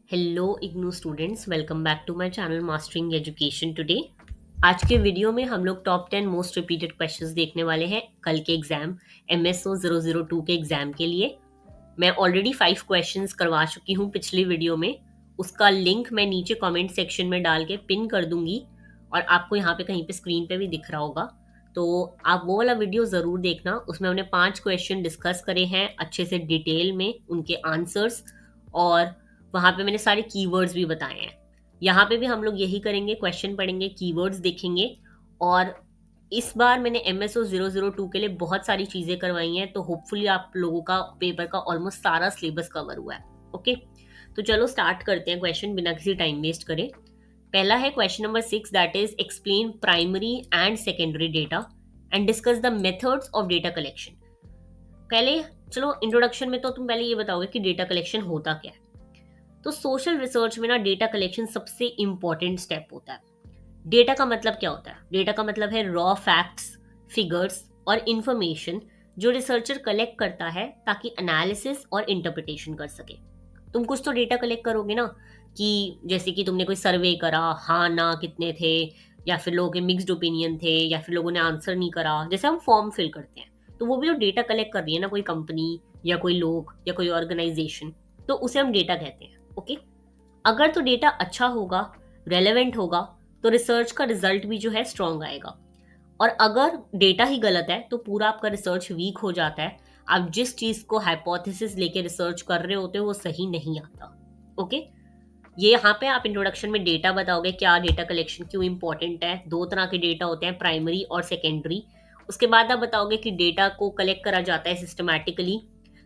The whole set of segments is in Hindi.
Hello IGNOU students, welcome back to my channel mastering education today. आज के वीडियो में हम लोग टॉप 10 मोस्ट रिपीटेड क्वेश्चंस देखने वाले हैं कल के एग्जाम MSO 002 के एग्जाम के लिए। मैं ऑलरेडी 5 क्वेश्चंस करवा चुकी हूँ पिछली वीडियो में। उसका लिंक मैं नीचे कमेंट सेक्शन में डाल के पिन कर दूंगी और आपको यहाँ पे कहीं पे स्क्रीन पे भी दिख रहा होगा, तो आप वो वाला वीडियो ज़रूर देखना। उसमें हमने 5 क्वेश्चन डिस्कस करे हैं अच्छे से डिटेल में, उनके आंसर्स, और वहाँ पे मैंने सारे कीवर्ड्स भी बताए हैं। यहाँ पे भी हम लोग यही करेंगे, क्वेश्चन पढ़ेंगे, कीवर्ड्स देखेंगे। और इस बार मैंने MSO 002 के लिए बहुत सारी चीज़ें करवाई हैं, तो होपफुली आप लोगों का पेपर का ऑलमोस्ट सारा सिलेबस कवर हुआ है। ओके, तो चलो स्टार्ट करते हैं क्वेश्चन बिना किसी टाइम वेस्ट करे। पहला है question number 6, that is explain primary and secondary data and discuss the methods of data collection. पहले चलो इंट्रोडक्शन में तो तुम पहले ये बताओगे कि डेटा कलेक्शन होता क्या है। तो सोशल रिसर्च में ना डेटा कलेक्शन सबसे इंपॉर्टेंट स्टेप होता है। डेटा का मतलब क्या होता है? डेटा का मतलब है रॉ फैक्ट्स, फिगर्स और इंफॉर्मेशन जो रिसर्चर कलेक्ट करता है ताकि एनालिसिस और इंटरप्रिटेशन कर सके। तुम कुछ तो डेटा कलेक्ट करोगे ना, कि जैसे कि तुमने कोई सर्वे करा, हाँ ना कितने थे, या फिर लोगों के मिक्स्ड ओपिनियन थे, या फिर लोगों ने आंसर नहीं करा। जैसे हम फॉर्म फिल करते हैं, तो वो भी जो डेटा कलेक्ट कर रही है ना कोई कंपनी या कोई लोग या कोई ऑर्गेनाइजेशन, तो उसे हम डेटा कहते हैं। ओके, अगर तो डेटा अच्छा होगा, रेलेवेंट होगा, तो रिसर्च का रिजल्ट भी जो है स्ट्रांग आएगा। और अगर डेटा ही गलत है तो पूरा आपका रिसर्च वीक हो जाता है। आप जिस चीज को हाइपोथेसिस लेके रिसर्च कर रहे होते हो वो सही नहीं आता। ओके, ये यहाँ पे आप इंट्रोडक्शन में डेटा बताओगे, क्या डेटा कलेक्शन क्यों इंपॉर्टेंट है। 2 तरह के डेटा होते हैं, प्राइमरी और सेकेंडरी। उसके बाद आप बताओगे कि डेटा को कलेक्ट करा जाता है सिस्टमैटिकली।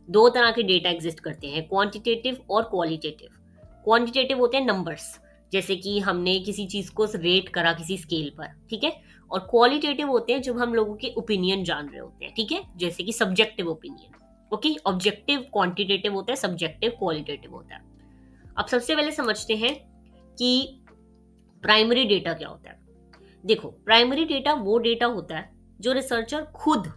2 तरह के डेटा एग्जिस्ट करते हैं, क्वांटिटेटिव और क्वालिटेटिव। क्वांटिटेटिव होते हैं नंबर्स, जैसे कि हमने किसी चीज को रेट करा किसी स्केल पर, ठीक है। और क्वालिटेटिव होते हैं जब हम लोगों के ओपिनियन जान रहे होते हैं, ठीक है, जैसे कि subjective opinion. Okay, objective quantitative होता है, सब्जेक्टिव क्वालिटेटिव होता है। अब सबसे पहले समझते हैं कि प्राइमरी डेटा क्या होता है। देखो, प्राइमरी डेटा वो डेटा होता है जो रिसर्चर खुद,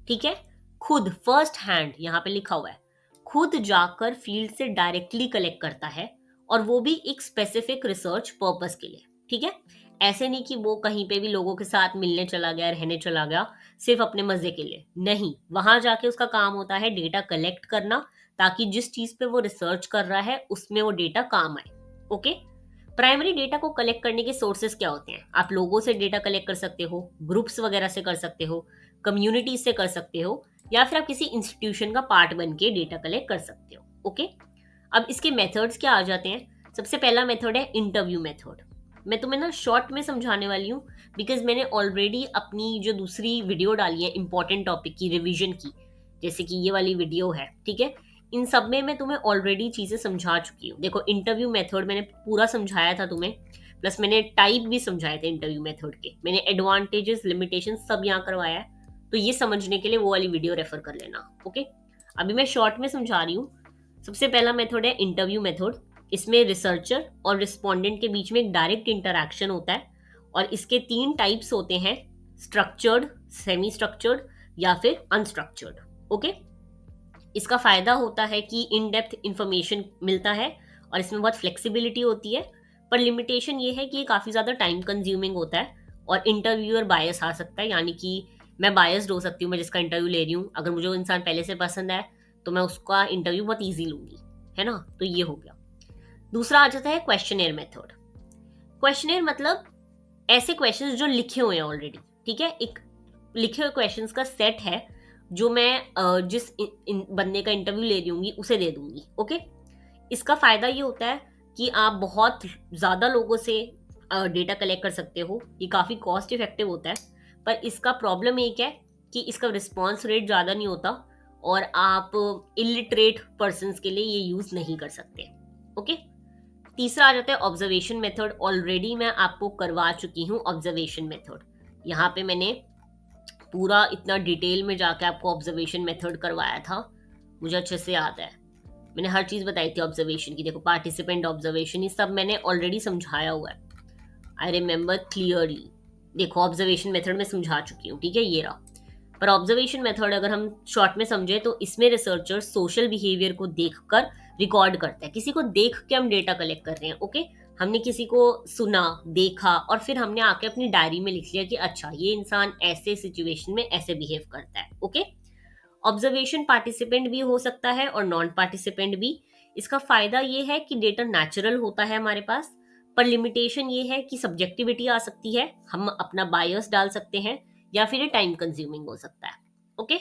ठीक है, खुद फर्स्ट हैंड, यहाँ पे लिखा हुआ है, खुद जाकर फील्ड से डायरेक्टली कलेक्ट करता है, और वो भी एक स्पेसिफिक रिसर्च पर्पस के लिए, ठीक है। ऐसे नहीं कि वो कहीं पे भी लोगों के साथ मिलने चला गया, रहने चला गया सिर्फ अपने मजे के लिए, नहीं। वहां जाके उसका काम होता है डेटा कलेक्ट करना, ताकि जिस चीज पे वो रिसर्च कर रहा है उसमें वो डेटा काम आए। ओके, प्राइमरी डेटा को कलेक्ट करने के सोर्सेस क्या होते हैं? आप लोगों से डेटा कलेक्ट कर सकते हो, ग्रुप्स वगैरह से कर सकते हो, कम्युनिटी से कर सकते हो, या फिर आप किसी इंस्टीट्यूशन का पार्ट बन के डेटा कलेक्ट कर सकते हो। ओके, अब इसके मेथड्स क्या आ जाते हैं। सबसे पहला मेथड है इंटरव्यू मेथड। मैं तुम्हें ना शॉर्ट में समझाने वाली हूँ, बिकॉज मैंने ऑलरेडी अपनी जो दूसरी वीडियो डाली है इंपॉर्टेंट टॉपिक की रिवीजन की, जैसे कि ये वाली वीडियो है, ठीक है, इन सब में मैं तुम्हें ऑलरेडी चीज़ें समझा चुकी हूँ। देखो, इंटरव्यू मेथड मैंने पूरा समझाया था तुम्हें, प्लस मैंने टाइप भी समझाए थे इंटरव्यू मेथड के। मैंने एडवांटेजेस, लिमिटेशन सब यहाँ करवाया है, तो ये समझने के लिए वो वाली वीडियो रेफर कर लेना। ओके, अभी मैं शॉर्ट में समझा रही हूँ। सबसे पहला मेथड है इंटरव्यू मेथड। इसमें रिसर्चर और रिस्पोंडेंट के बीच में एक डायरेक्ट इंटरैक्शन होता है, और इसके 3 टाइप्स होते हैं, स्ट्रक्चर्ड, सेमी स्ट्रक्चर्ड या फिर अनस्ट्रक्चर्ड। ओके, इसका फायदा होता है कि इन डेप्थ इंफॉर्मेशन मिलता है और इसमें बहुत फ्लेक्सिबिलिटी होती है। पर लिमिटेशन ये है कि ये काफ़ी ज़्यादा टाइम कंज्यूमिंग होता है और इंटरव्यूअर बायस आ सकता है, यानी कि मैं बायस्ड हो सकती हूँ, मैं जिसका इंटरव्यू ले रही हूँ, अगर मुझे वो इंसान पहले से पसंद है तो मैं उसका इंटरव्यू बहुत ईजी लूंगी, है ना। तो ये हो गया। दूसरा आ जाता है क्वेश्चनेयर मेथड। क्वेश्चनेयर मतलब ऐसे क्वेश्चंस जो लिखे हुए हैं ऑलरेडी, ठीक है, एक लिखे हुए क्वेश्चंस का सेट है जो मैं जिस बंदे का इंटरव्यू ले रही हूँ उसे दे दूंगी। ओके, इसका फायदा ये होता है कि आप बहुत ज़्यादा लोगों से डेटा कलेक्ट कर सकते हो, ये काफ़ी कॉस्ट इफेक्टिव होता है। पर इसका प्रॉब्लम एक है कि इसका रिस्पॉन्स रेट ज़्यादा नहीं होता, और आप इलिटरेट पर्सनस के लिए ये यूज़ नहीं कर सकते। ओके, तीसरा आ जाता है ऑब्जर्वेशन मेथड। ऑलरेडी मैं आपको करवा चुकी हूँ ऑब्जर्वेशन मेथड। यहाँ पे मैंने पूरा इतना डिटेल में जाके आपको ऑब्जर्वेशन मेथड करवाया था, मुझे अच्छे से याद है। मैंने हर चीज़ बताई थी ऑब्जर्वेशन की। देखो, पार्टिसिपेंट ऑब्जर्वेशन, ये सब मैंने ऑलरेडी समझाया हुआ है, आई रिमेंबर क्लियरली। देखो, ऑब्जर्वेशन मेथड में समझा चुकी हूँ, ठीक है, ये रहा। पर ऑब्जर्वेशन मेथड अगर हम शॉर्ट में समझे तो इसमें रिसर्चर सोशल बिहेवियर को देखकर रिकॉर्ड करता है, किसी को देख के हम डेटा कलेक्ट कर रहे हैं। ओके, हमने किसी को सुना, देखा और फिर हमने आके अपनी डायरी में लिख लिया कि अच्छा ये इंसान ऐसे सिचुएशन में ऐसे बिहेव करता है। ओके, ऑब्जर्वेशन पार्टिसिपेंट भी हो सकता है और नॉन पार्टिसिपेंट भी। इसका फायदा ये है कि डेटा नेचुरल होता है हमारे पास, पर लिमिटेशन ये है कि सब्जेक्टिविटी आ सकती है, हम अपना बायस डाल सकते हैं या फिर ये टाइम कंज्यूमिंग हो सकता है। ओके,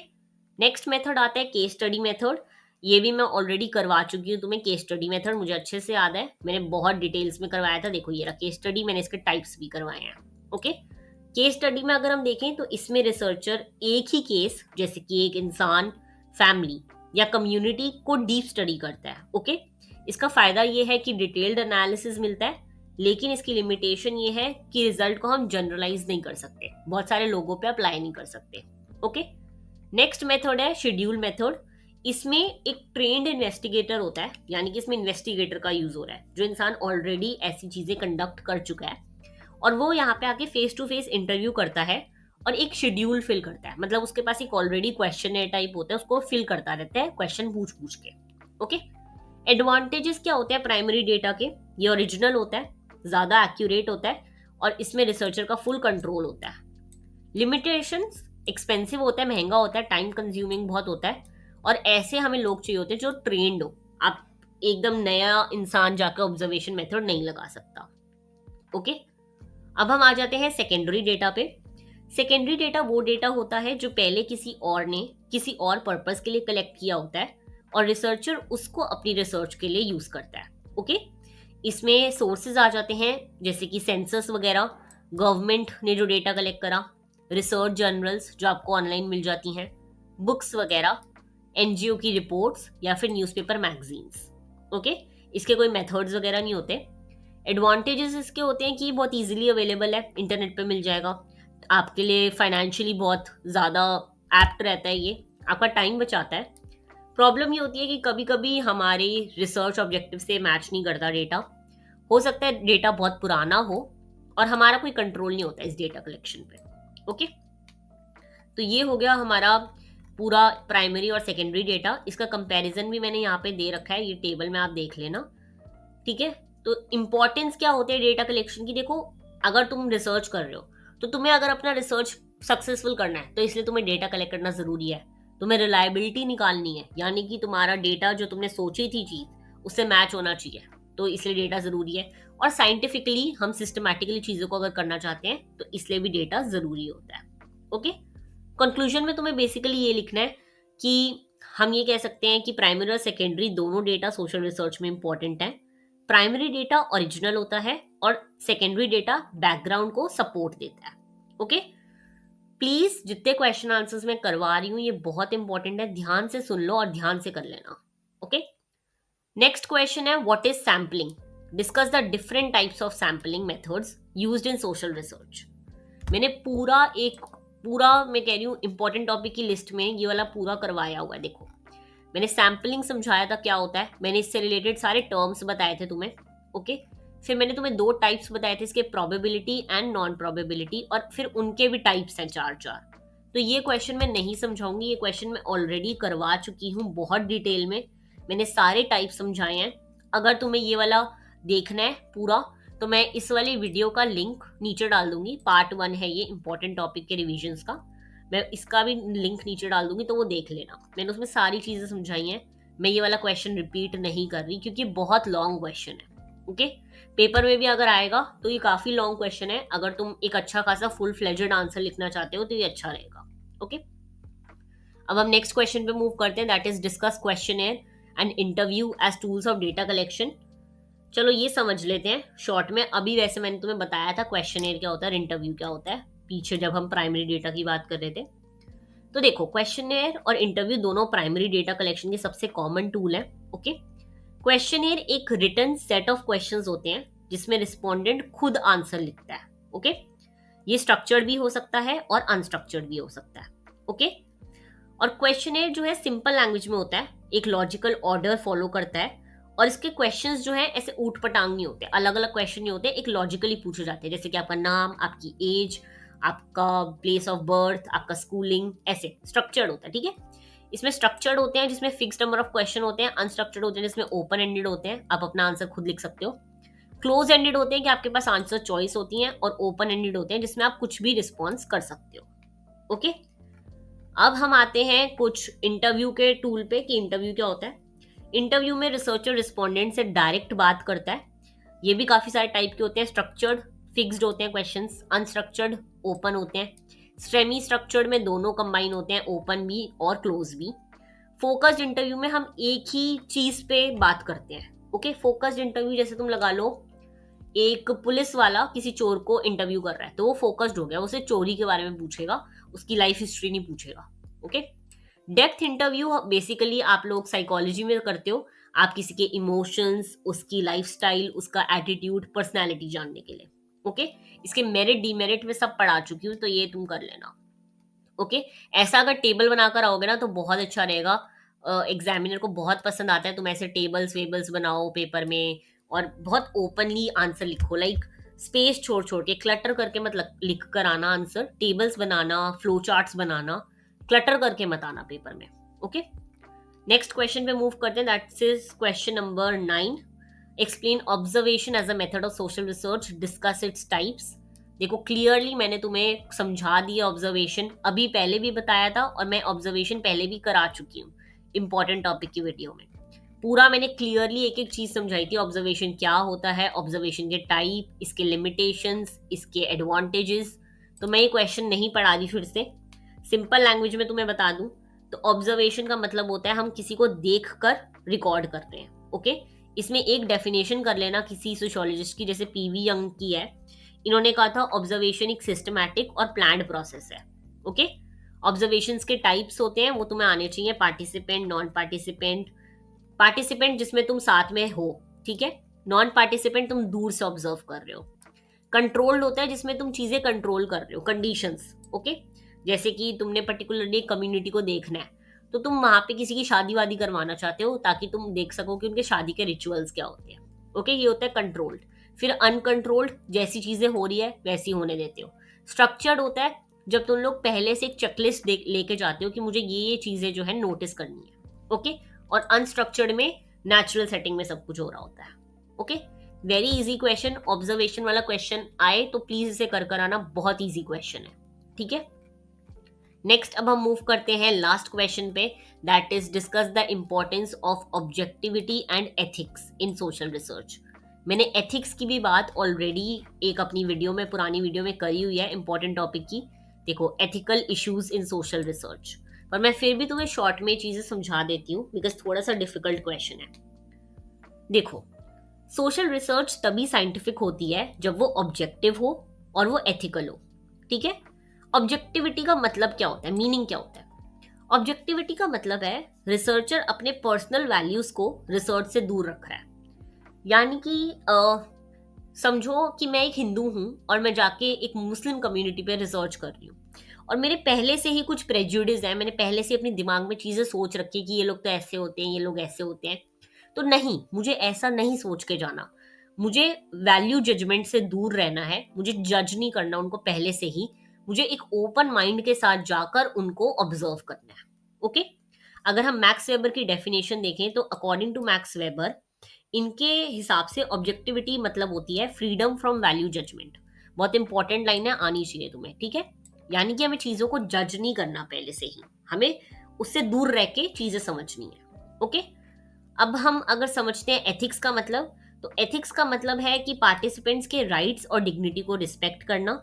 नेक्स्ट मेथड आता है केस स्टडी मेथड। ये भी मैं ऑलरेडी करवा चुकी हूँ तुम्हें, केस स्टडी मेथड मुझे अच्छे से याद है, मैंने बहुत डिटेल्स में करवाया था। देखो ये रहा केस स्टडी, मैंने इसके टाइप्स भी करवाए हैं। ओके, केस स्टडी में अगर हम देखें तो इसमें रिसर्चर एक ही केस, जैसे कि एक इंसान, फैमिली या कम्युनिटी को डीप स्टडी करता है। ओके, इसका फायदा ये है कि डिटेल्ड एनालिसिस मिलता है, लेकिन इसकी लिमिटेशन ये है कि रिजल्ट को हम जनरलाइज नहीं कर सकते, बहुत सारे लोगों पे अप्लाई नहीं कर सकते। ओके, नेक्स्ट मेथड है शेड्यूल मेथड। इसमें एक ट्रेंड इन्वेस्टिगेटर होता है, यानी कि इसमें इन्वेस्टिगेटर का यूज हो रहा है, जो इंसान ऑलरेडी ऐसी चीजें कंडक्ट कर चुका है और वो यहाँ पे आके फेस टू फेस इंटरव्यू करता है और एक शेड्यूल फिल करता है। मतलब उसके पास एक ऑलरेडी क्वेश्चन टाइप होता है, उसको फिल करता रहता है क्वेश्चन पूछ पूछ के। ओके, एडवांटेजेस क्या होते हैं प्राइमरी डेटा के? ये ओरिजिनल होता है, ज्यादा एक्यूरेट होता है और इसमें रिसर्चर का फुल कंट्रोल होता है। लिमिटेशंस, एक्सपेंसिव होता है, महंगा होता है, टाइम कंज्यूमिंग बहुत होता है और ऐसे हमें लोग चाहिए होते हैं जो ट्रेंड हो। आप एकदम नया इंसान जाकर ऑब्जर्वेशन मेथड नहीं लगा सकता। ओके, अब हम आ जाते हैं सेकेंडरी डेटा पे। सेकेंडरी डेटा वो डेटा होता है जो पहले किसी और ने किसी और पर्पस के लिए कलेक्ट किया होता है और रिसर्चर उसको अपनी रिसर्च के लिए यूज करता है। ओके, इसमें सोर्सेज आ जाते हैं जैसे कि सेंसस वगैरह, गवर्नमेंट ने जो डेटा कलेक्ट करा, रिसर्च जर्नल्स जो आपको ऑनलाइन मिल जाती हैं, बुक्स वगैरह, एनजीओ की रिपोर्ट्स या फिर न्यूज़पेपर मैगजीन्स। ओके, इसके कोई मेथड्स वगैरह नहीं होते। एडवांटेजेस इसके होते हैं कि बहुत इजीली अवेलेबल है, इंटरनेट पे मिल जाएगा, आपके लिए फाइनेंशियली बहुत ज़्यादा एप्ट रहता है, ये आपका टाइम बचाता है। प्रॉब्लम ये होती है कि कभी कभी हमारे रिसर्च ऑब्जेक्टिव से मैच नहीं करता डेटा, हो सकता है डेटा बहुत पुराना हो और हमारा कोई कंट्रोल नहीं होता इस डेटा कलेक्शन पे। ओके, तो ये हो गया हमारा पूरा प्राइमरी और सेकेंडरी डेटा। इसका कंपैरिजन भी मैंने यहाँ पे दे रखा है, ये टेबल में आप देख लेना। ठीक है, तो इंपॉर्टेंस क्या होते हैं डेटा कलेक्शन की? देखो, अगर तुम रिसर्च कर रहे हो तो तुम्हें अगर अपना रिसर्च सक्सेसफुल करना है तो इसलिए तुम्हें डेटा कलेक्ट करना जरूरी है, तुम्हें रिलायबिलिटी निकालनी है, यानी कि तुम्हारा डेटा जो तुमने सोची थी चीज उससे मैच होना चाहिए, तो इसलिए डेटा जरूरी है। और साइंटिफिकली हम सिस्टमैटिकली चीजों को अगर करना चाहते हैं तो इसलिए भी डेटा जरूरी होता है। ओके, कंक्लूजन में तुम्हें बेसिकली ये लिखना है कि हम ये कह सकते हैं कि प्राइमरी और सेकेंडरी दोनों डेटा सोशल रिसर्च में इंपॉर्टेंट है। प्राइमरी डेटा ओरिजिनल होता है और सेकेंडरी डेटा बैकग्राउंड को सपोर्ट देता है। ओके, प्लीज जितने क्वेश्चन आंसर्स मैं करवा रही हूँ ये बहुत इंपॉर्टेंट है, ध्यान से सुन लो और ध्यान से कर लेना। ओके, नेक्स्ट क्वेश्चन है what is sampling? Discuss the different types of sampling methods used in social research. मैंने पूरा मैं कह रही हूँ इंपॉर्टेंट टॉपिक की लिस्ट में ये वाला पूरा करवाया हुआ है। देखो, मैंने सैम्पलिंग समझाया था क्या होता है, मैंने इससे रिलेटेड सारे टर्म्स बताए थे तुम्हें। ओके, फिर मैंने तुम्हें 2 टाइप्स बताए थे इसके, प्रोबेबिलिटी एंड नॉन प्रोबेबिलिटी, और फिर उनके भी टाइप्स हैं 4 तो ये क्वेश्चन मैं नहीं समझाऊंगी, ये क्वेश्चन मैं ऑलरेडी करवा चुकी हूँ बहुत डिटेल में, मैंने सारे टाइप समझाए हैं। अगर तुम्हें ये वाला देखना है पूरा तो मैं इस वाली वीडियो का लिंक नीचे डाल दूंगी, पार्ट 1 है ये इंपॉर्टेंट टॉपिक के रिविजन्स का, मैं इसका भी लिंक नीचे डाल दूंगी तो वो देख लेना, मैंने उसमें सारी चीजें समझाई हैं। मैं ये वाला क्वेश्चन रिपीट नहीं कर रही क्योंकि बहुत लॉन्ग क्वेश्चन है। ओके, पेपर में भी अगर आएगा तो ये काफी लॉन्ग क्वेश्चन है, अगर तुम एक अच्छा खासा फुल फ्लेजेड आंसर लिखना चाहते हो तो ये अच्छा रहेगा। ओके, अब हम नेक्स्ट क्वेश्चन पे मूव करते हैं, that is discuss questionnaire and interview as tools of data collection. चलो ये समझ लेते हैं शॉर्ट में। अभी वैसे मैंने तुम्हें बताया था क्वेश्चनएयर क्या होता है, इंटरव्यू क्या होता है, पीछे जब हम प्राइमरी डेटा की बात कर रहे थे। तो देखो, क्वेश्चनएयर और इंटरव्यू दोनों प्राइमरी डेटा कलेक्शन के सबसे कॉमन टूल है। ओके, क्वेश्चनएयर एक रिटन सेट ऑफ क्वेश्चंस होते हैं जिसमें रिस्पोंडेंट खुद आंसर लिखता है। ओके, ये स्ट्रक्चर्ड भी हो सकता है और अनस्ट्रक्चर्ड भी हो सकता है। ओके, और क्वेश्चनएयर जो है सिंपल लैंग्वेज में होता है, एक लॉजिकल ऑर्डर फॉलो करता है और इसके क्वेश्चंस जो है ऐसे ऊट पटांग नहीं होते, अलग अलग क्वेश्चन नहीं होते, एक लॉजिकली पूछे जाते हैं, जैसे कि आपका नाम, आपकी एज, आपका प्लेस ऑफ बर्थ, आपका स्कूलिंग, ऐसे स्ट्रक्चर्ड होता है। ठीक है, इसमें स्ट्रक्चर्ड होते हैं जिसमें फिक्स्ड नंबर ऑफ क्वेश्चन होते हैं, अनस्ट्रक्चर्ड होते हैं जिसमें ओपन एंडेड होते हैं, आप अपना आंसर खुद लिख सकते हो। क्लोज एंडेड होते हैं कि आपके पास आंसर चॉइस होती है, और ओपन एंडेड होते हैं जिसमें आप कुछ भी रिस्पॉन्स कर सकते हो। ओके, अब हम आते हैं कुछ इंटरव्यू के टूल पे कि इंटरव्यू क्या होता है। इंटरव्यू में रिसर्चर रिस्पोंडेंट से डायरेक्ट बात करता है। ये भी काफी सारे टाइप के होते हैं, स्ट्रक्चर्ड फिक्स्ड होते हैं क्वेश्चंस, अनस्ट्रक्चर्ड ओपन होते हैं, सेमी स्ट्रक्चर्ड में दोनों कंबाइन होते हैं, ओपन भी और क्लोज भी। फोकस्ड इंटरव्यू में हम एक ही चीज पे बात करते हैं। ओके, फोकस्ड इंटरव्यू जैसे तुम लगा लो एक पुलिस वाला किसी चोर को इंटरव्यू कर रहा है, तो वो फोकस्ड हो गया, उसे चोरी के बारे में पूछेगा, उसकी लाइफ हिस्ट्री नहीं पूछेगा। ओके, डेप्थ इंटरव्यू बेसिकली आप लोग साइकोलॉजी में करते हो, आप किसी के इमोशंस, उसकी लाइफस्टाइल, उसका एटीट्यूड, पर्सनालिटी जानने के लिए। ओके, इसके मेरिट डीमेरिट में सब पढ़ा चुकी हूँ, तो ये तुम कर लेना। ओके, ऐसा अगर टेबल बनाकर आओगे ना तो बहुत अच्छा रहेगा, एग्जामिनर को बहुत पसंद आता है। तुम ऐसे टेबल्स वेबल्स बनाओ पेपर में और बहुत ओपनली आंसर लिखो, लाइक स्पेस छोड़ छोड़ के, क्लटर करके मत लिख कर आना आंसर। टेबल्स बनाना, फ्लो चार्ट्स बनाना, क्लटर करके मत आना पेपर में। ओके, नेक्स्ट क्वेश्चन पे मूव करते हैं, that is question number 9। Explain observation as a method of social research, discuss its types. देखो क्लियरली मैंने तुम्हें समझा दिया ऑब्जर्वेशन, अभी पहले भी बताया था, और मैं ऑब्जर्वेशन पहले भी करा चुकी हूँ इंपॉर्टेंट टॉपिक की वीडियो में। पूरा मैंने क्लियरली एक एक चीज समझाई थी, ऑब्जर्वेशन क्या होता है, ऑब्जर्वेशन के टाइप, इसके लिमिटेशंस, इसके एडवांटेजेस। तो मैं ये क्वेश्चन नहीं पढ़ा दी फिर से, सिंपल लैंग्वेज में तुम्हें बता दूं तो ऑब्जर्वेशन का मतलब होता है हम किसी को देख कर रिकॉर्ड करते हैं। ओके, इसमें एक डेफिनेशन कर लेना किसी सोशियोलॉजिस्ट की, जैसे पीवी यंग की है। इन्होंने कहा था ऑब्जर्वेशन एक सिस्टमैटिक और प्लान्ड प्रोसेस है। ओके, ऑब्जर्वेशंस के टाइप्स होते हैं, वो तुम्हें आने चाहिए, पार्टिसिपेंट, नॉन पार्टिसिपेंट। पार्टिसिपेंट जिसमें तुम साथ में हो, ठीक है। नॉन पार्टिसिपेंट तुम दूर से ऑब्जर्व कर रहे हो। कंट्रोल्ड होता है जिसमें तुम चीजें कंट्रोल कर रहे हो, कंडीशंस। ओके, जैसे कि तुमने पर्टिकुलरली कम्युनिटी को देखना है, तो तुम वहां पे किसी की शादी वादी करवाना चाहते हो ताकि तुम देख सको कि उनके शादी के रिचुअल्स क्या होते हैं। ओके, ये होता है कंट्रोल्ड। फिर अनकंट्रोल्ड, जैसी चीजें हो रही है वैसी होने देते हो। स्ट्रक्चर्ड होता है जब तुम लोग पहले से एक चेकलिस्ट लेके जाते हो कि मुझे ये चीजें जो है नोटिस करनी है। ओके, और अनस्ट्रक्चर्ड में नेचुरल सेटिंग में सब कुछ हो रहा होता है। Okay, very easy question, observation वाला क्वेश्चन आए तो प्लीज इसे कर आना, बहुत इजी क्वेश्चन है। ठीक है, नेक्स्ट अब हम मूव करते हैं लास्ट क्वेश्चन पे, that is discuss the importance of objectivity and ethics in social research. मैंने एथिक्स की भी बात ऑलरेडी एक अपनी वीडियो में, पुरानी वीडियो में करी हुई है, इंपॉर्टेंट टॉपिक की। देखो, ethical issues in social research, पर मैं फिर भी तुम्हें शॉर्ट में चीजें समझा देती हूँ बिकॉज थोड़ा सा डिफिकल्ट क्वेश्चन है। देखो, सोशल रिसर्च तभी साइंटिफिक होती है जब वो ऑब्जेक्टिव हो और वो एथिकल हो। ठीक है, ऑब्जेक्टिविटी का मतलब क्या होता है, मीनिंग क्या होता है? ऑब्जेक्टिविटी का मतलब है रिसर्चर अपने पर्सनल वैल्यूज को रिसर्च से दूर रख रहा है। यानी कि समझो कि मैं एक हिंदू हूं और मैं जाके एक मुस्लिम कम्युनिटी पे रिसर्च कर रही हूँ, और मेरे पहले से ही कुछ प्रेजुडिस है, मैंने पहले से अपने दिमाग में चीजें सोच रखी कि ये लोग तो ऐसे होते हैं, ये लोग ऐसे होते हैं। तो नहीं, मुझे ऐसा नहीं सोच के जाना, मुझे वैल्यू जजमेंट से दूर रहना है, मुझे जज नहीं करना उनको पहले से ही, मुझे एक ओपन माइंड के साथ जाकर उनको ऑब्जर्व करना है। ओके, अगर हम मैक्स वेबर की डेफिनेशन देखें तो अकॉर्डिंग टू मैक्स वेबर, इनके हिसाब से ऑब्जेक्टिविटी मतलब होती है फ्रीडम फ्रॉम वैल्यू जजमेंट। बहुत इंपॉर्टेंट लाइन है, आनी चाहिए तुम्हें। ठीक है, यानी कि हमें चीजों को जज नहीं करना पहले से ही, हमें उससे दूर रह के चीजें समझनी है। ओके, अब हम अगर समझते हैं एथिक्स का मतलब, तो एथिक्स का मतलब है कि पार्टिसिपेंट्स के राइट्स और डिग्निटी को रिस्पेक्ट करना।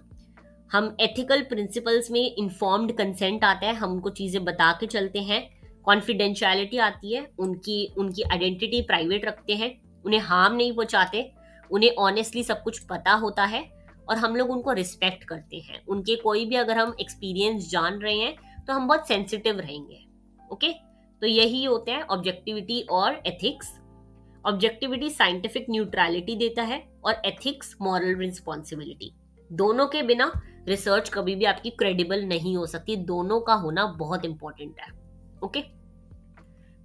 हम एथिकल प्रिंसिपल्स में इन्फॉर्म्ड कंसेंट आता है, हम उनको चीजें बता के चलते हैं। कॉन्फिडेंशियलिटी आती है, उनकी उनकी आइडेंटिटी प्राइवेट रखते हैं, उन्हें हार्म नहीं पहुंचाते, उन्हें ऑनेस्टली सब कुछ पता होता है, और हम लोग उनको रिस्पेक्ट करते हैं। उनके कोई भी अगर हम एक्सपीरियंस जान रहे हैं तो हम बहुत सेंसिटिव रहेंगे। ओके, तो यही होते हैं ऑब्जेक्टिविटी और एथिक्स। ऑब्जेक्टिविटी साइंटिफिक न्यूट्रलिटी देता है और एथिक्स मॉरल रिस्पॉन्सिबिलिटी। दोनों के बिना रिसर्च कभी भी आपकी क्रेडिबल नहीं हो सकती, दोनों का होना बहुत इंपॉर्टेंट है। ओके,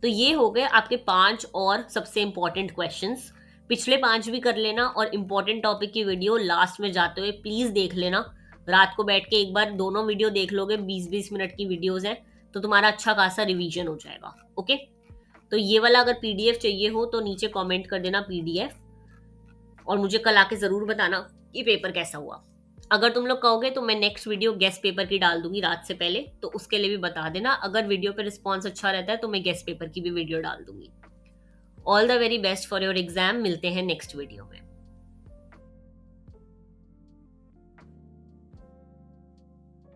तो ये हो गए आपके 5 और सबसे इंपॉर्टेंट क्वेश्चंस। पिछले 5 भी कर लेना, और इंपॉर्टेंट टॉपिक की वीडियो लास्ट में जाते हुए प्लीज देख लेना। रात को बैठ के एक बार दोनों वीडियो देख लोगे, 20-20 मिनट की वीडियोस हैं, तो तुम्हारा अच्छा खासा रिवीजन हो जाएगा। ओके, तो ये वाला अगर पीडीएफ चाहिए हो तो नीचे कमेंट कर देना पीडीएफ, और मुझे कल आके जरूर बताना कि पेपर कैसा हुआ। अगर तुम लोग कहोगे तो मैं नेक्स्ट वीडियो गेस्ट पेपर की डाल दूंगी रात से पहले, तो उसके लिए भी बता देना। अगर वीडियो पे रिस्पॉन्स अच्छा रहता है तो मैं गेस्ट पेपर की भी वीडियो डाल दूंगी। All the very best for your exam. मिलते हैं नेक्स्ट वीडियो में।